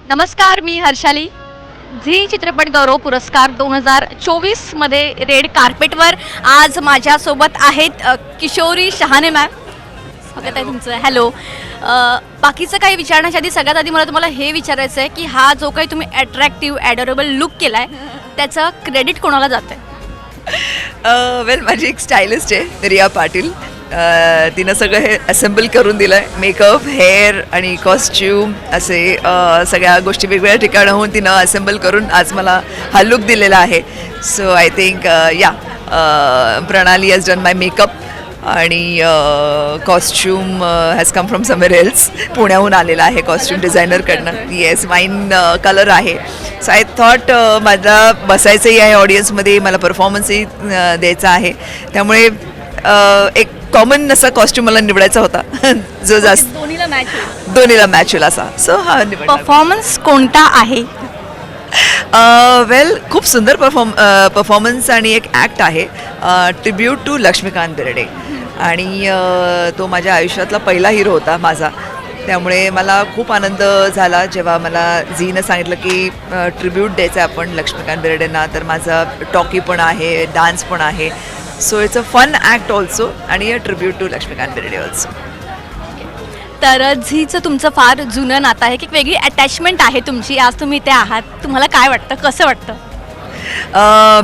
नमस्कार, मी हर्षाली. झी चित्रपट गौरव पुरस्कार 2024 मध्ये रेड कार्पेटवर आज माझ्यासोबत आहेत किशोरी शहाणे मॅम. स्वागत आहे तुमचं. हॅलो. बाकीचं काही विचारण्याच्या आधी सगळ्यात आधी मला तुम्हाला हे विचारायचं आहे की हा जो काही तुम्ही अट्रॅक्टिव्ह ॲडोरेबल लुक केला आहे त्याचं क्रेडिट कोणाला जातं आहे? वेल माझी एक स्टायलिस्ट आहे रिया पाटील. तिनं सगळं हे असेंबल करून दिलं आहे. मेकअप, हेअर आणि कॉस्ट्यूम असे सगळ्या गोष्टी वेगवेगळ्या ठिकाणाहून तिनं असेंबल करून आज मला हा लुक दिलेला आहे. सो आय थिंक प्रणाली हॅज डन माय मेकअप आणि costume has come from somewhere else. पुण्याहून आलेला आहे कॉस्ट्यूम डिझायनरकडनं. येस, वाईन कलर आहे. सो आय थॉट मला बसायचंही आहे ऑडियन्समध्ये, मला परफॉर्मन्सही द्यायचा आहे. त्यामुळे एक कॉमन असा कॉस्ट्यूम मला निवडायचा होता जो जास्त दोन्हीला मॅच होईल असा. सो हा परफॉर्मन्स कोणता आहे? वेल खूप सुंदर परफॉर्मन्स आणि एक ॲक्ट आहे, ट्रिब्यूट टू लक्ष्मीकांत बेर्डे. आणि तो माझ्या आयुष्यातला पहिला हिरो होता माझा. त्यामुळे मला खूप आनंद झाला जेव्हा मला झीनं सांगितलं की ट्रिब्यूट द्यायचं आहे आपण लक्ष्मीकांत बेर्डेंना. तर माझा टॉकी पण आहे, डान्स पण आहे. So it's a fun act also आणि a tribute to Laxmikant Berde also. तर झीचं तुमचं फार जुनं नातं आहे की वेगळी अटॅचमेंट आहे तुमची. आज तुम्ही इथे आहात, तुम्हाला काय वाटतं, कसं वाटतं?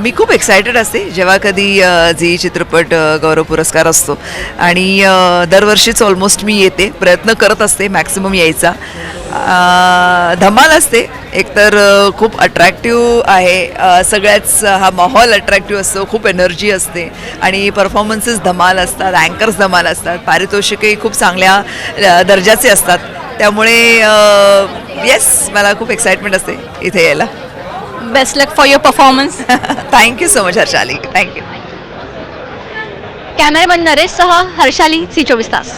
मी खूप एक्सायटेड असते जेव्हा कधी झी चित्रपट गौरव पुरस्कार असतो. आणि दरवर्षीच ऑलमोस्ट मी येते, प्रयत्न करत असते मॅक्सिमम यायचा. धमाल असते. एकतर खूप अट्रॅक्टिव्ह आहे, सगळ्याच हा माहोल अट्रॅक्टिव्ह असतो, खूप एनर्जी असते आणि परफॉर्मन्सेस धमाल असतात, अँकर्स धमाल असतात, पारितोषिकही खूप चांगल्या दर्जाचे असतात. त्यामुळे येस, मला खूप एक्साइटमेंट असते इथे यायला. Best luck for your performance. Thank you so much Harshali. Thank you. Cameraman नरेशसह हर्षाली, झी 24 तास.